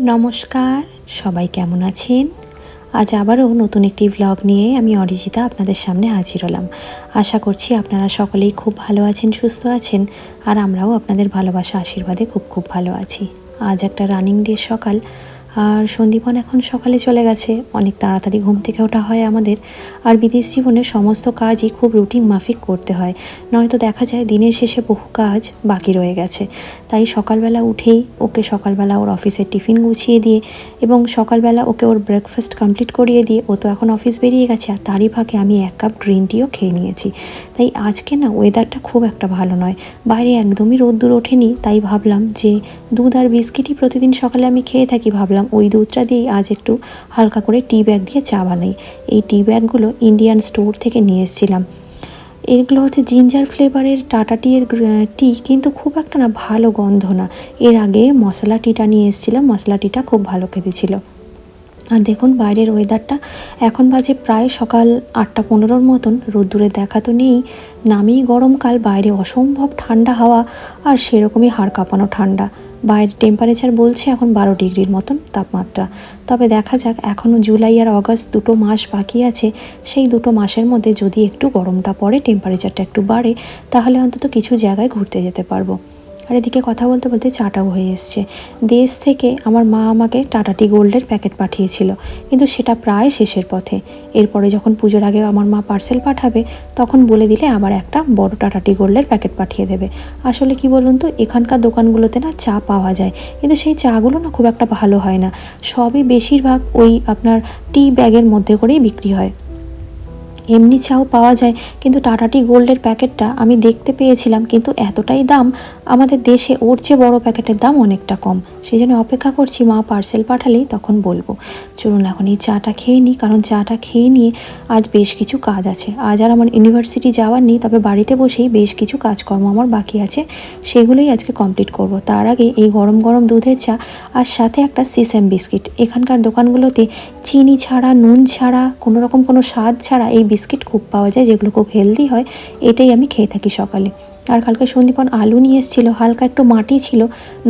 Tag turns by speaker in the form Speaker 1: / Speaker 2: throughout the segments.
Speaker 1: নমস্কার, সবাই কেমন আছেন? আজ আবারও নতুন একটি ভ্লগ নিয়ে আমি অরিজিতা আপনাদের সামনে হাজির হলাম। আশা করছি আপনারা সকলেই খুব ভালো আছেন, সুস্থ আছেন, আর আমরাও আপনাদের ভালোবাসা আশীর্বাদে খুব ভালো আছি। আজ একটা রানিং ডে সকাল, আর সন্দীপন এখন সকালে চলে গেছে। অনেক তাড়াতাড়ি ঘুম থেকে ওঠা হয় আমাদের, আর বিদেশ জীবনে সমস্ত কাজই খুব রুটিন মাফিক করতে হয়, নয়তো দেখা যায় দিনের শেষে বহু কাজ বাকি রয়ে গেছে। তাই সকালবেলা উঠেই ওকে সকালবেলা ওর অফিসের টিফিন গুছিয়ে দিয়ে এবং সকালবেলা ওকে ওর ব্রেকফাস্ট কমপ্লিট করিয়ে দিয়ে ও তো এখন অফিস বেরিয়ে গেছে, আর তারই ফাঁকে আমি 1 কাপ গ্রিন টিও খেয়ে নিয়েছি। তাই আজকে না ওয়েদারটা খুব একটা ভালো নয়, বাইরে একদমই রোদ্দুর ওঠেনি। তাই ভাবলাম যে দুধ আর বিস্কিটই প্রতিদিন সকালে আমি খেয়ে থাকি, ভাবলাম ওই দুধটা দিয়েই আজ একটু হালকা করে টি ব্যাগ দিয়ে চা বানাই। এই টি ব্যাগগুলো ইন্ডিয়ান স্টোর থেকে নিয়ে এসেছিলাম। এগুলো হচ্ছে জিঞ্জার ফ্লেভারের টাটা টিয়ের টি, কিন্তু খুব একটা না ভালো গন্ধ না। এর আগে মশলা টিটা নিয়ে এসেছিলাম, মশলা টিটা খুব ভালো খেতে ছিল। আর দেখুন বাইরের ওয়েদারটা, এখন বাজে প্রায় সকাল 8টা 15-র মতন, রোদ্দুরের দেখা তো নেই, নামেই গরমকাল, বাইরে অসম্ভব ঠান্ডা হাওয়া, আর সেরকমই হাড় কাঁপানো ঠান্ডা। বাইরের টেম্পারেচার বলছে এখন 12 ডিগ্রির মতন তাপমাত্রা। তবে দেখা যাক, এখনও জুলাই আর অগাস্ট 2টো মাস বাকি আছে। সেই 2টো মাসের মধ্যে যদি একটু গরমটা পড়ে, টেম্পারেচারটা একটু বাড়ে, তাহলে অন্তত কিছু জায়গায় ঘুরতে যেতে পারবো। আর এদিকে কথা বলতে বলতে চাটাও হয়ে এসছে। দেশ থেকে আমার মা আমাকে টাটা টি গোল্ডের প্যাকেট পাঠিয়েছিল, কিন্তু সেটা প্রায় শেষের পথে। এরপরে যখন পুজোর আগে আমার মা পার্সেল পাঠাবে, তখন বলে দিলে আবার একটা বড় টাটা টি গোল্ডের প্যাকেট পাঠিয়ে দেবে। আসলে কি বলুন তো, এখানকার দোকানগুলোতে না চা পাওয়া যায়, কিন্তু সেই চাগুলো না খুব একটা ভালো হয় না। সবই বেশিরভাগ ওই আপনার টি ব্যাগের মধ্যে করেই বিক্রি হয়। এমনি চাও পাওয়া যায়, কিন্তু টাটা টি গোল্ডের প্যাকেটটা আমি দেখতে পেয়েছিলাম, কিন্তু এতটাই দাম, আমাদের দেশে ওর চেয়ে বড় প্যাকেটের দাম অনেকটা কম। সেই জন্য অপেক্ষা করছি, মা পার্সেল পাঠালেই তখন বলবো। চলুন এখন এই চাটা খেয়ে নিই, কারণ চাটা খেয়ে নিয়ে আজ বেশ কিছু কাজ আছে। আজ আর আমার ইউনিভার্সিটি যাওয়ার নেই, তবে বাড়িতে বসেই বেশ কিছু কাজকর্ম আমার বাকি আছে, সেগুলোই আজকে কমপ্লিট করব। তার আগে এই গরম গরম দুধের চা আর সাথে একটা সিসেম বিস্কিট। এখানকার দোকানগুলোতে চিনি ছাড়া, নুন ছাড়া, কোনো রকম কোনো স্বাদ ছাড়া এই বিস্কিট খুব পাওয়া যায়, যেগুলো খুব হেলদি হয়। এটাই আমি খেয়ে থাকি সকালে। আর কালকে সন্দীপন আলু নিয়ে এসেছিল, হালকা একটু মাটি ছিল,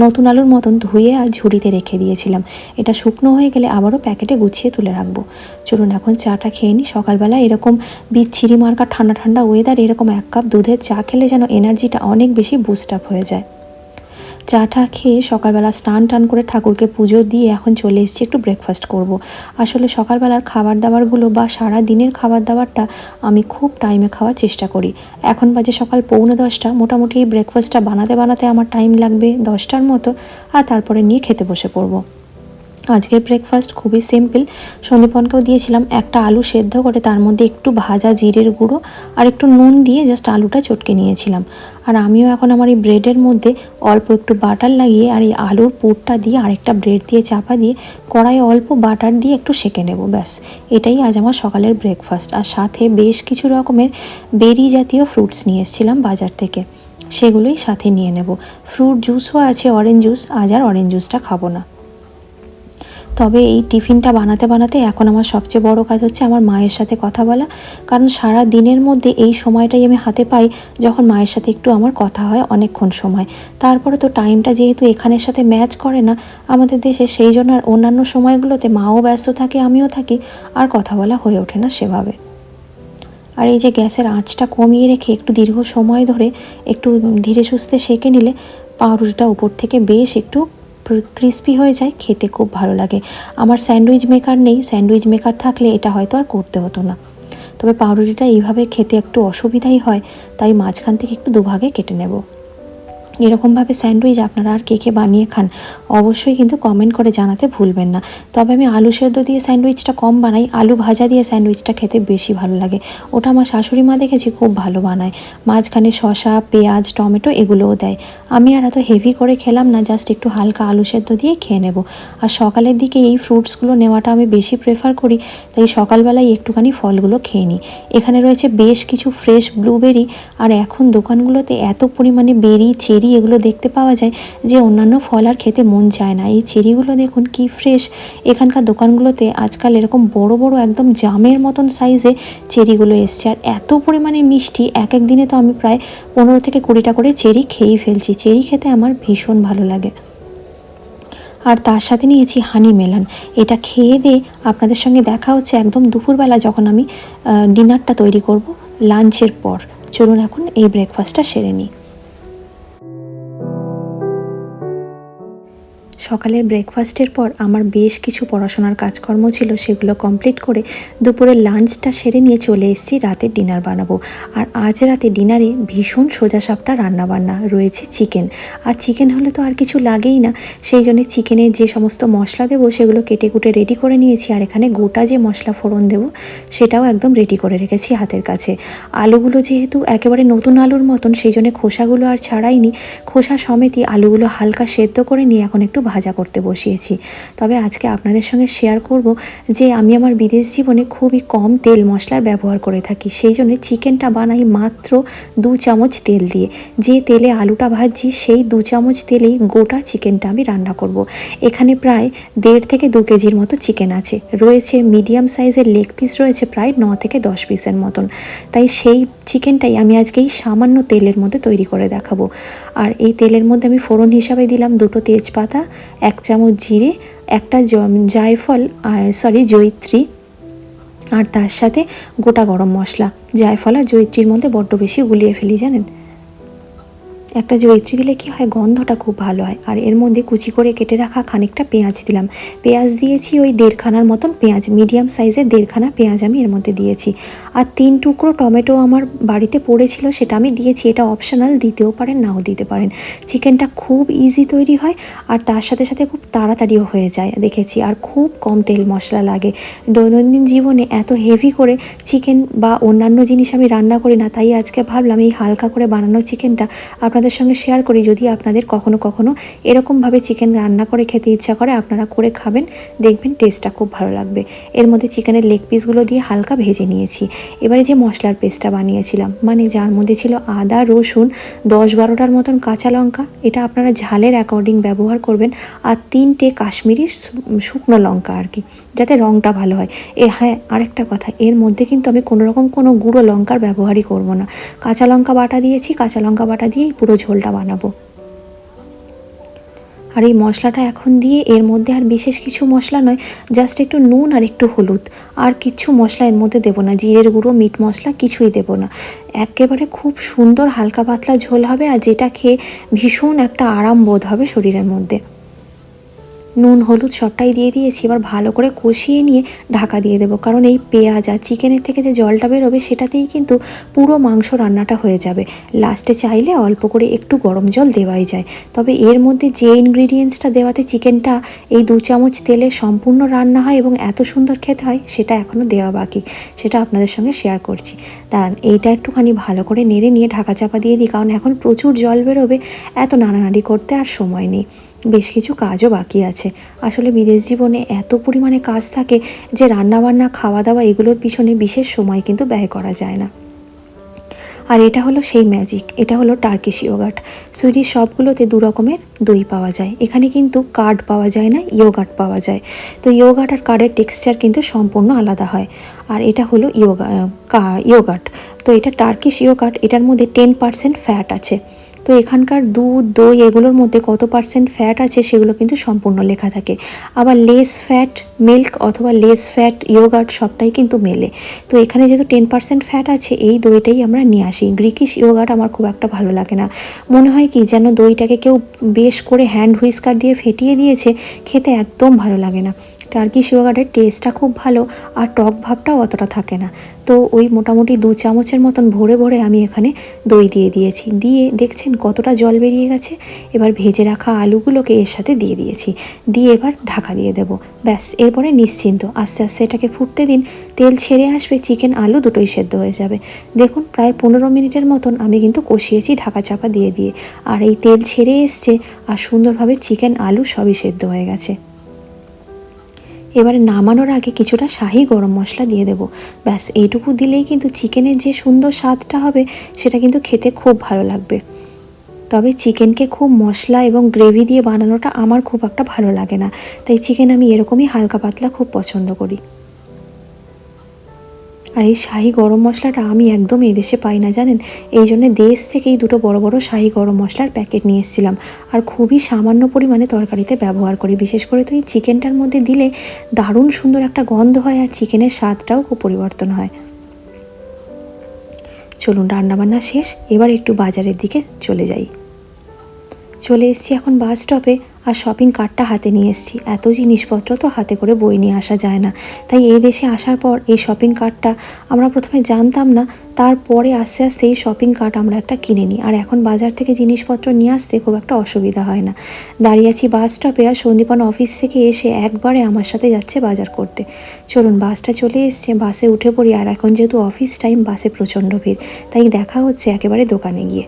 Speaker 1: নতুন আলুর মতন ধুয়ে আর ঝুড়িতে রেখে দিয়েছিলাম। এটা শুকনো হয়ে গেলে আবারও প্যাকেটে গুছিয়ে তুলে রাখবো। চলুন এখন চাটা খেয়ে নিই। সকালবেলা এরকম বিচ্ছিরি মার্কা ঠান্ডা ঠান্ডা ওয়েদার, এরকম 1 কাপ দুধের চা খেলে যেন এনার্জিটা অনেক বেশি বুস্ট আপ হয়ে যায়। চাটা খেয়ে সকালবেলা স্নান টান করে ঠাকুরকে পুজো দিয়ে এখন চলে এসেছি একটু ব্রেকফাস্ট করব। আসলে সকালবেলার খাবার দাবারগুলো বা সারা দিনের খাবার দাবারটা আমি খুব টাইমে খাওয়ার চেষ্টা করি। এখন বাজে সকাল 9:45, মোটামুটি এই ব্রেকফাস্টটা বানাতে বানাতে আমার টাইম লাগবে 10টার মতো, আর তারপরে নিয়ে খেতে বসে পড়বো। আজকের ব্রেকফাস্ট খুবই সিম্পল। সন্দীপনকেও দিয়েছিলাম একটা আলু সেদ্ধ করে, তার মধ্যে একটু ভাজা জিরের গুঁড়ো আর একটু নুন দিয়ে জাস্ট আলুটা চটকে নিয়েছিলাম। আর আমিও এখন আমার এই ব্রেডের মধ্যে অল্প একটু বাটার লাগিয়ে আর এই আলুর পুরটা দিয়ে আরেকটা ব্রেড দিয়ে চাপা দিয়ে কড়াইয়ে অল্প বাটার দিয়ে একটু সেঁকে নেব, ব্যাস। এটাই আজ আমার সকালের ব্রেকফাস্ট। আর সাথে বেশ কিছু রকমের বেরি জাতীয় ফ্রুটস নিয়ে এসেছিলাম বাজার থেকে, সেগুলোই সাথে নিয়ে নেব। ফ্রুট জুসও আছে, অরেঞ্জ জুস। আজ আর অরেঞ্জ জুসটা খাবো না। তবে এই টিফিনটা বানাতে বানাতে এখন আমার সবচেয়ে বড় কাজ হচ্ছে আমার মায়ের সাথে কথা বলা, কারণ সারা দিনের মধ্যে এই সময়টাই আমি হাতে পাই যখন মায়ের সাথে একটু আমার কথা হয় অনেকক্ষণ সময়। তারপরে তো টাইমটা যেহেতু এখানের সাথে ম্যাচ করে না আমাদের দেশে, সেই জন্য আর অন্যান্য সময়গুলোতে মাও ব্যস্ত থাকে, আমিও থাকি, আর কথা বলা হয়ে ওঠে না সেভাবে। আর এই যে গ্যাসের আঁচটা কমিয়ে রেখে একটু দীর্ঘ সময় ধরে একটু ধীরে সুস্থে সেঁকে নিলে পাউরুটিটা উপর থেকে বেশ একটু ক্রিস্পি হয়ে যায়, খেতে খুব ভালো লাগে। আমার স্যান্ডউইচ মেকার নেই, স্যান্ডউইচ মেকার থাকলে এটা হয়তো আর করতে হতো না। তবে পাউরুটিটা এইভাবে খেতে একটু অসুবিধাই হয়, তাই মাঝখান থেকে একটু দুভাগে কেটে নেব। এরকমভাবে স্যান্ডউইচ আপনারা আর কে কে বানিয়ে খান অবশ্যই কিন্তু কমেন্ট করে জানাতে ভুলবেন না। তবে আমি আলু সেদ্ধ দিয়ে স্যান্ডউইচটা কম বানাই, আলু ভাজা দিয়ে স্যান্ডউইচটা খেতে বেশি ভালো লাগে। ওটা আমার শাশুড়ি মা দেখেছি খুব ভালো বানায়, মাঝখানে শসা, পেঁয়াজ, টমেটো এগুলোও দেয়। আমি আর এত হেভি করে খেলাম না, জাস্ট একটু হালকা আলু সেদ্ধ দিয়ে খেয়ে নেব। আর সকালের দিকে এই ফ্রুটসগুলো নেওয়াটা আমি বেশি প্রেফার করি, তাই সকালবেলায় একটুখানি ফলগুলো খেয়ে নিই। এখানে রয়েছে বেশ কিছু ফ্রেশ ব্লুবেরি, আর এখন দোকানগুলোতে এত পরিমাণে বেরি, চেরি এগুলো দেখতে পাওয়া যায় যে অন্যান্য ফল আর খেতে মন চায় না। এই চেরিগুলো দেখুন কি ফ্রেশ। এখানকার দোকানগুলোতে আজকাল এরকম বড় বড় একদম জামের মতন সাইজে চেরিগুলো এসছে, আর এত পরিমাণে মিষ্টি। এক এক দিনে তো আমি প্রায় 15 থেকে 20টা করে চেরি খেয়েই ফেলছি। চেরি খেতে আমার ভীষণ ভালো লাগে। আর তার সাথে নিয়েছি হানি মেলন। এটা খেয়ে দিয়ে আপনাদের সঙ্গে দেখা হচ্ছে একদম দুপুরবেলা, যখন আমি ডিনারটা তৈরি করব লাঞ্চের পর। চলুন এখন এই ব্রেকফাস্টটা সেরে নিই। সকালের ব্রেকফাস্টের পর আমার বেশ কিছু পড়াশোনার কাজকর্ম ছিল, সেগুলো কমপ্লিট করে দুপুরের লাঞ্চটা সেরে নিয়ে চলে এসেছি রাতের ডিনার বানাবো। আর আজ রাতে ডিনারে ভীষণ সোজাসাপটা রান্নাবান্না রয়েছে, চিকেন। আর চিকেন হলে তো আর কিছু লাগেই না, সেই জন্য চিকেনের যে সমস্ত মশলা দেবো সেগুলো কেটে কুটে রেডি করে নিয়েছি। আর এখানে গোটা যে মশলা ফোড়ন দেবো সেটাও একদম রেডি করে রেখেছি হাতের কাছে। আলুগুলো যেহেতু একেবারে নতুন আলুর মতন, সেই জন্য খোসাগুলো আর ছাড়াইনি, খোসা সমেতই আলুগুলো হালকা সেদ্ধ করে নিয়ে এখন একটু ভাজা করতে বসিয়েছি। তবে আজকে আপনাদের সঙ্গে শেয়ার করব যে আমি আমার বিদেশ জীবনে খুবই কম তেল মশলার ব্যবহার করে থাকি, সেই জন্য চিকেনটা বানাই মাত্র 2 চামচ তেল দিয়ে। যে তেলে আলুটা ভাজছি সেই 2 চামচ তেলেই গোটা চিকেনটা আমি রান্না করব। এখানে প্রায় 1.5 থেকে 2 কেজির মতো চিকেন আছে, রয়েছে মিডিয়াম সাইজের লেগ পিস রয়েছে প্রায় 9 থেকে 10 পিসের মতন। তাই সেই চিকেনটাই আমি আজকে এই সামান্য তেলের মধ্যে তৈরি করে দেখাবো। আর এই তেলের মধ্যে আমি ফোড়ন হিসাবে দিলাম 2টো তেজপাতা, 1 চামচ জিরে, একটা জয়িত্রী, আর তার সাথে গোটা গরম মশলা। জায়ফল আর জয়িত্রীর মধ্যে বড্ড বেশি গুলিয়ে ফেলি জানেন। একটা জয়িত্রী দিলে কি হয়, গন্ধটা খুব ভালো হয়। আর এর মধ্যে কুচি করে কেটে রাখা খানিকটা পেঁয়াজ দিলাম। পেঁয়াজ দিয়েছি ওই 1.5 খানার মতন পেঁয়াজ, মিডিয়াম সাইজের 1.5 খানা পেঁয়াজ আমি এর মধ্যে দিয়েছি। আর 3 টুকরো টমেটো আমার বাড়িতে পড়েছিল, সেটা আমি দিয়েছি। এটা অপশনাল, দিতেও পারেন নাও দিতে পারেন। চিকেনটা খুব ইজি তৈরি হয় আর তার সাথে সাথে খুব তাড়াতাড়িও হয়ে যায় দেখেছি। আর খুব কম তেল মশলা লাগে। দৈনন্দিন জীবনে এত হেভি করে চিকেন বা অন্যান্য জিনিস আমি রান্না করি না, তাই আজকে ভাবলাম এই হালকা করে বানানো চিকেনটা আপনাদের সঙ্গে শেয়ার করি। যদি আপনাদের কখনো কখনো এরকমভাবে চিকেন রান্না করে খেতে ইচ্ছা করে, আপনারা করে খাবেন, দেখবেন টেস্টটা খুব ভালো লাগবে। এর মধ্যে চিকেনের লেগ পিসগুলো দিয়ে হালকা ভেজে নিয়েছি। এবারে যে মশলার পেস্টটা বানিয়েছিলাম, মানে যার মধ্যে ছিল আদা রসুন 10-12টার মতন কাঁচা লঙ্কা, এটা আপনারা ঝালের অ্যাকর্ডিং ব্যবহার করবেন। আর 3টে কাশ্মীরি শুকনো লঙ্কা আর কি, যাতে রঙটা ভালো হয়। হ্যাঁ, আরেকটা কথা, এর মধ্যে কিন্তু আমি কোনো গুঁড়ো লঙ্কার ব্যবহারই করব না। কাঁচা লঙ্কা বাটা দিয়েছি, কাঁচা লঙ্কা বাটা দিয়েই পুরো ঝোলটা বানাবো। আর এই মশলাটা এখন দিয়ে এর মধ্যে আর বিশেষ কিছু মশলা নয়, জাস্ট একটু নুন আর একটু হলুদ, আর কিছু মশলা এর মধ্যে দেবো না। জিরের গুঁড়ো, মিট মশলা কিছুই দেবো না। একেবারে খুব সুন্দর হালকা পাতলা ঝোল হবে, আর যেটা খেয়ে ভীষণ একটা আরাম বোধ হবে শরীরের মধ্যে। নুন হলুদ সবটাই দিয়ে দিয়েছি। এবার ভালো করে কষিয়ে নিয়ে ঢাকা দিয়ে দেবো, কারণ এই পেঁয়াজ আর চিকেনের থেকে যে জলটা বেরোবে সেটাতেই কিন্তু পুরো মাংস রান্নাটা হয়ে যাবে। লাস্টে চাইলে অল্প করে একটু গরম জল দেওয়াই যায়। তবে এর মধ্যে যে ইনগ্রিডিয়েন্টসটা দেওয়াতে চিকেনটা এই 2 চামচ তেলে সম্পূর্ণ রান্না হয় এবং এত সুন্দর খেতে হয়, সেটা এখনও দেওয়া বাকি, সেটা আপনাদের সঙ্গে শেয়ার করছি। দাঁড়ান, এইটা একটুখানি ভালো করে নেড়ে নিয়ে ঢাকা চাপা দিয়ে দিই, কারণ এখন প্রচুর জল বেরোবে, এত নাড়ানাড়ি করতে আর সময় নেই। বেশ কিছু কাজও বাকি আছে। আসলে বিদেশ জীবনে এত পরিমাণে কাজ থাকে যে রান্নাবান্না, খাওয়া দাওয়া এগুলোর পিছনে বিশেষ সময় কিন্তু ব্যয় করা যায় না। আর এটা হলো সেই ম্যাজিক, এটা হলো টার্কিশ ইয়োগার্ট। সুইডিশ সবগুলোতে 2 রকমের দই পাওয়া যায়, এখানে কিন্তু কার্ড পাওয়া যায় না, ইয়োগার্ট পাওয়া যায়। তো ইয়োগার্ট আর কার্ডের টেক্সচার কিন্তু সম্পূর্ণ আলাদা হয়। আর এটা হলো ইয়োগার্ট। তো এটা টার্কিশ ইয়োগার্ট, এটার মধ্যে 10% ফ্যাট আছে। তো এখানকার দুধ, দই এগুলোর মধ্যে কত পার্সেন্ট ফ্যাট আছে সেগুলো কিন্তু সম্পূর্ণ লেখা থাকে। আবার লেস ফ্যাট মিল্ক অথবা লেস ফ্যাট ইয়োগার্ট সবটাই কিন্তু মেলে। তো এখানে যেহেতু 10% ফ্যাট আছে, এই দইটাই আমরা নিয়ে আসি। গ্রিকিশ ইয়োগার্ট আমার খুব একটা ভালো লাগে না, মনে হয় কি যেন দইটাকে কেউ বেশ করে হ্যান্ড হুইস্কার দিয়ে ফেটিয়ে দিয়েছে, খেতে একদম ভালো লাগে না। টার্কিশ ইয়োগার্টের টেস্টটা খুব ভালো, আর টক ভাবটাও অতটা থাকে না। তো ওই মোটামুটি 2 চামচের মতন ভরে ভরে আমি এখানে দই দিয়ে দিয়েছি। দিয়ে দেখছেন কতটা জল বেরিয়ে গেছে। এবার ভেজে রাখা আলুগুলোকে এর সাথে দিয়ে দিয়েছি, দিয়ে এবার ঢাকা দিয়ে দেবো। ব্যাস, এরপরে নিশ্চিন্ত আস্তে আস্তে এটাকে ফুটতে দিন। তেল ছেড়ে আসবে, চিকেন আলু দুটোই সেদ্ধ হয়ে যাবে। দেখুন প্রায় 15 মিনিটের মতন আমি কিন্তু কষিয়েছি ঢাকা চাপা দিয়ে দিয়ে। আর এই তেল ছেড়ে এসছে আর সুন্দরভাবে চিকেন আলু সবই সেদ্ধ হয়ে গেছে। এবারে নামানোর আগে কিছুটা শাহি গরম মশলা দিয়ে দেবো। ব্যাস, এইটুকু দিলেই কিন্তু চিকেনের যে সুন্দর স্বাদটা হবে সেটা কিন্তু খেতে খুব ভালো লাগবে। তবে চিকেনকে খুব মশলা এবং গ্রেভি দিয়ে বানানোটা আমার খুব একটা ভালো লাগে না, তাই চিকেন আমি এরকমই হালকা পাতলা খুব পছন্দ করি। আর এই শাহি গরম মশলাটা আমি একদম এদেশে পাই না জানেন, এই জন্য দেশ থেকেই দুটো বড় বড় শাহি গরম মশলার প্যাকেট নিয়ে এসেছিলাম। আর খুবই সামান্য পরিমাণে তরকারিতে ব্যবহার করি, বিশেষ করে তো এই চিকেনটার মধ্যে দিলে দারুণ সুন্দর একটা গন্ধ হয় আর চিকেনের স্বাদটাও খুব পরিবর্তন হয়। চলুন রান্নাবান্না শেষ, এবার একটু বাজারের দিকে চলে যাই। চলে এসেছি এখন বাস স্টপে, আর শপিং কার্টটা হাতে নিয়ে এসেছি। এত জিনিসপত্র তো হাতে করে বই নিয়ে আসা যায় না, তাই এই দেশে আসার পর এই শপিং কার্টটা আমরা প্রথমে জানতাম না, তারপরে আস্তে আস্তে এই শপিং কার্ট আমরা একটা কিনে নিই। আর এখন বাজার থেকে জিনিসপত্র নিয়ে আসতে খুব একটা অসুবিধা হয় না। দাঁড়িয়ে আছি বাস স্টপে, আর সন্দীপন অফিস থেকে এসে একবারে আমার সাথে যাচ্ছে বাজার করতে। চলুন বাসটা চলে এসছে, বাসে উঠে পড়ি। আর এখন যেহেতু অফিস টাইম, বাসে প্রচণ্ড ভিড়, তাই দেখা হচ্ছে একেবারে দোকানে গিয়ে।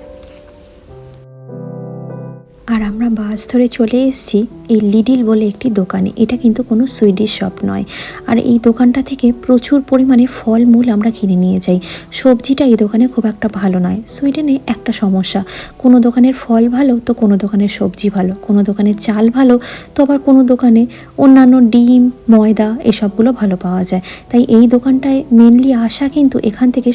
Speaker 1: আর আমরা বাস ধরে চলে এসেছি এই লিডিল বলে একটি দোকানে। এটা কিন্তু কোনো সুইডিশ শপ নয়। আর এই দোকানটা থেকে প্রচুর পরিমাণে ফলমূল আমরা কিনে নিয়ে যাই। সবজিটা এই দোকানে খুব একটা ভালো নয়। সুইডেনে একটা সমস্যা, কোনো দোকানের ফল ভালো তো কোনো দোকানের সবজি ভালো, কোনো দোকানের চাল ভালো তো আবার কোনো দোকানে অন্যান্য ডিম, ময়দা এসবগুলো ভালো পাওয়া যায়। তাই এই দোকানটায় মেনলি আসা কিন্তু এখান থেকে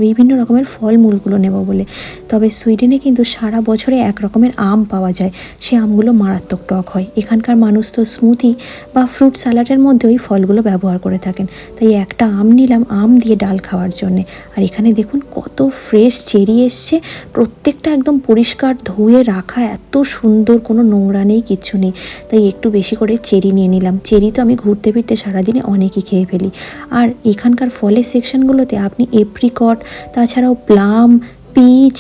Speaker 1: বিভিন্ন রকমের ফলমূলগুলো নেব বলে। তবে সুইডেনে কিন্তু সারা বছরে এক রকমের আম পাওয়া যায়, সে আমগুলো মারাত্মক টক হয়। এখানকার মানুষ তো স্মুদি বা ফ্রুট স্যালাডের মধ্যে ওই ফলগুলো ব্যবহার করে থাকেন। তাই একটা আম নিলাম আম দিয়ে ডাল খাওয়ার জন্যে। আর এখানে দেখুন কত ফ্রেশ চেরি এসছে, প্রত্যেকটা একদম পরিষ্কার ধুয়ে রাখা, এত সুন্দর, কোনো নোংরা নেই, কিচ্ছু নেই। তাই একটু বেশি করে চেরি নিয়ে নিলাম। চেরি তো আমি ঘুরতে ফিরতে সারাদিনে অনেকই খেয়ে ফেলি। আর এখানকার ফলের সেকশনগুলোতে আপনি এপ্রিকট, তাছাড়াও প্লাম, পিচ,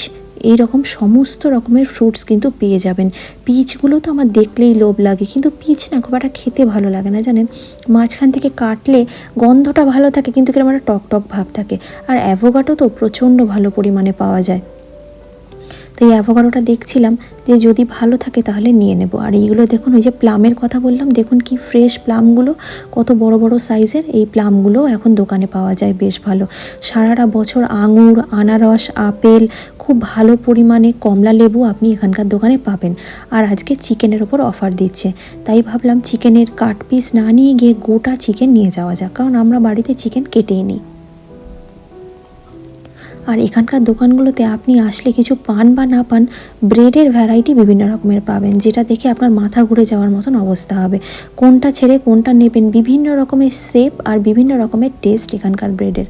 Speaker 1: এইরকম সমস্ত রকমের ফ্রুটস কিন্তু পেয়ে যাবেন। পিচগুলো তো আমার দেখলেই লোভ লাগে, কিন্তু পিচ না খুব একটা খেতে ভালো লাগে না জানেন। মাঝখান থেকে কাটলে গন্ধটা ভালো থাকে, কিন্তু কিরকম একটা টক টক ভাব থাকে। আর অ্যাভোকাডো তো প্রচণ্ড ভালো পরিমাণে পাওয়া যায়, তো এই অ্যাভোকাডোটা দেখছিলাম যে যদি ভালো থাকে তাহলে নিয়ে নেব। আর এইগুলো দেখুন, ওই যে প্লামের কথা বললাম, দেখুন কি ফ্রেশ প্লামগুলো, কত বড় বড় সাইজের। এই প্লামগুলো এখন দোকানে পাওয়া যায় বেশ ভালো। সারাটা বছর আঙুর, আনারস, আপেল, খুব ভালো পরিমাণে কমলা লেবু আপনি এখানকার দোকানে পাবেন। আর আজকে চিকেনের ওপর অফার দিচ্ছে, তাই ভাবলাম চিকেনের কাট পিস না নিয়ে গিয়ে গোটা চিকেন নিয়ে যাওয়া যাক, কারণ আমরা বাড়িতে চিকেন কেটেই নিই। আর এখানকার দোকানগুলোতে আপনি আসলে কিছু পান বা না পান, ব্রেডের ভ্যারাইটি বিভিন্ন রকমের পাবেন, যেটা দেখে আপনার মাথা ঘুরে যাওয়ার মতন অবস্থা হবে। কোনটা ছেড়ে কোনটা নেবেন, বিভিন্ন রকমের শেপ আর বিভিন্ন রকমের টেস্ট এখানকার ব্রেডের।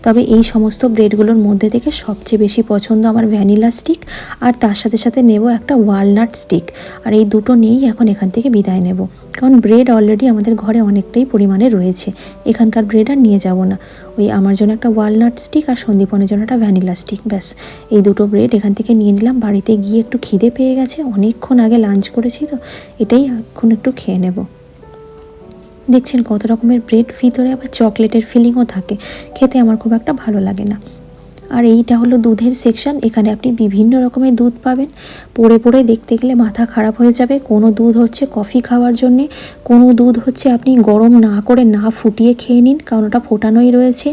Speaker 1: তবে এই সমস্ত ব্রেডগুলোর মধ্যে থেকে সবচেয়ে বেশি পছন্দ আমার ভ্যানিলা স্টিক, আর তার সাথে সাথে নেব একটা ওয়ালনাট স্টিক। আর এই দুটো নিয়েই এখন এখান থেকে বিদায় নেব, কারণ ব্রেড অলরেডি আমাদের ঘরে অনেকটাই পরিমাণে রয়েছে। এখানকার ব্রেড আর নিয়ে যাব না। ওই আমার জন্য একটা ওয়ালনাট স্টিক আর সন্দীপনের জন্য একটা ভ্যানিলা স্টিক, ব্যাস এই দুটো ব্রেড এখান থেকে নিয়ে নিলাম। বাড়িতে গিয়ে একটু খিদে পেয়ে গেছে, অনেকক্ষণ আগে লাঞ্চ করেছি তো, এটাই এখন একটু খেয়ে নেব। দেখছেন কত রকমের ব্রেড, ভিতরে আবার চকলেটের ফিলিংও থাকে, খেতে আমার খুব একটা ভালো লাগে না। আর এইটা হলো দুধের সেকশন, এখানে আপনি বিভিন্ন রকমের দুধ পাবেন। পড়ে পড়ে দেখতে গেলে মাথা খারাপ হয়ে যাবে। কোনো দুধ হচ্ছে কফি খাওয়ার জন্যে, কোনো দুধ হচ্ছে আপনি গরম না করে না ফুটিয়ে খেয়ে নিন, কারণ ওটা ফোটানোই রয়েছে।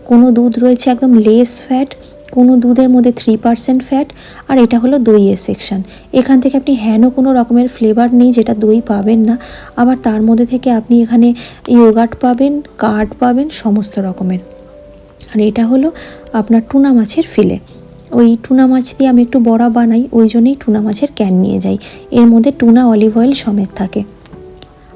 Speaker 1: কোনো দুধ রয়েছে একদম লেস ফ্যাট, কোনো দুধের মধ্যে 3% ফ্যাট। আর এটা হলো দইয়ের সেকশন, এখান থেকে আপনি হেন কোনো রকমের ফ্লেভার নেই যেটা দই পাবেন না। আবার তার মধ্যে থেকে আপনি এখানে ইয়োগার্ট পাবেন, কার্ড পাবেন, সমস্ত রকমের। আর এটা হলো আপনার টুনা মাছের ফিলে। ওই টুনা মাছ দিয়ে আমি একটু বড়া বানাই, ওই জন্যই টুনা মাছের ক্যান নিয়ে যাই। এর মধ্যে টুনা অলিভ অয়েল সমেত থাকে।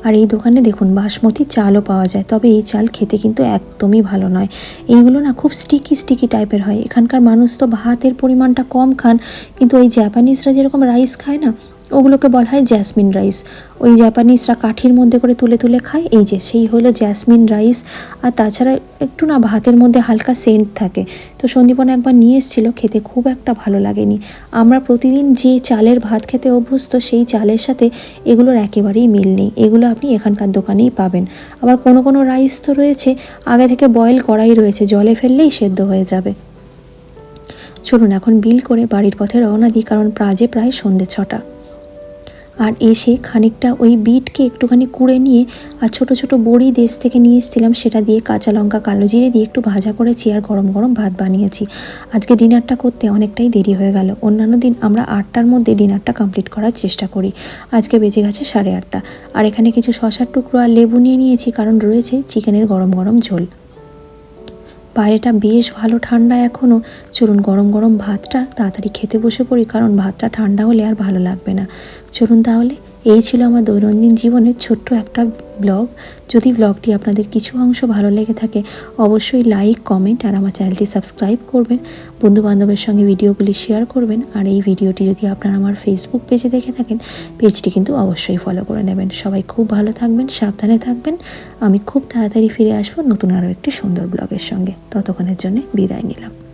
Speaker 1: আর এই দোকানে দেখুন বাসমতি চালও পাওয়া যায়, তবে এই চাল খেতে কিন্তু একদমই ভালো নয়। এইগুলো না খুব স্টিকি স্টিকি টাইপের হয়। এখানকার মানুষ তো ভাতের পরিমাণটা কম খান, কিন্তু ওই জাপানিজরা যেরকম রাইস খায় না, ওগুলোকে বলা হয় জ্যাসমিন রাইস। ওই জাপানিজরা কাঠির মধ্যে করে তুলে তুলে খায়, এই যে সেই হলো জ্যাসমিন রাইস। আর তাছাড়া একটু না ভাতের মধ্যে হালকা সেন্ট থাকে। তো সন্দীপন একবার নিয়ে এসেছিলো, খেতে খুব একটা ভালো লাগেনি। আমরা প্রতিদিন যে চালের ভাত খেতে অভ্যস্ত, সেই চালের সাথে এগুলোর একেবারেই মিল নেই। এগুলো আপনি এখানকার দোকানেই পাবেন। আবার কোনো কোনো রাইস তো রয়েছে আগে থেকে বয়েল করাই রয়েছে, জলে ফেললেই সেদ্ধ হয়ে যাবে। চলুন এখন বিল করে বাড়ির পথে রওনা দিই, কারণ প্রায় সন্ধ্যে 6টা। আর এসে খানিকটা ওই বিটকে একটুখানি কুড়ে নিয়ে, আর ছোট ছোট বড়ি দেশ থেকে নিয়ে এসেছিলাম, সেটা দিয়ে কাঁচা লঙ্কা কালো জিরে দিয়ে একটু ভাজা করেছি, আর গরম গরম ভাত বানিয়েছি। আজকে ডিনারটা করতে অনেকটাই দেরি হয়ে গেল। অন্যান্য দিন আমরা 8টার মধ্যে ডিনারটা কমপ্লিট করার চেষ্টা করি, আজকে বেজে গেছে 8:30। আর এখানে কিছু শসার টুকরো আর লেবু নিয়ে নিয়েছি, কারণ রয়েছে চিকেনের গরম গরম ঝোল। বাইরেটা বেশ ভালো ঠান্ডা এখনও। চলুন গরম গরম ভাতটা তাড়াতাড়ি খেতে বসে পড়ি, কারণ ভাতটা ঠান্ডা হলে আর ভালো লাগবে না। চলুন তাহলে। এই ছিল আমার দৈনন্দিন জীবনের ছোট্ট একটা ব্লগ। যদি ব্লগটি আপনাদের কিছু অংশ ভালো লেগে থাকে অবশ্যই লাইক, কমেন্ট আর আমার চ্যানেলটি সাবস্ক্রাইব করবেন। বন্ধুবান্ধবের সঙ্গে ভিডিওগুলি শেয়ার করবেন। আর এই ভিডিওটি যদি আপনারা আমার ফেসবুক পেজে দেখে থাকেন, পেজটি কিন্তু অবশ্যই ফলো করে নেবেন। সবাই খুব ভালো থাকবেন, সাবধানে থাকবেন। আমি খুব তাড়াতাড়ি ফিরে আসবো নতুন আরও একটি সুন্দর ব্লগের সঙ্গে। ততক্ষণের জন্য বিদায় নিলাম।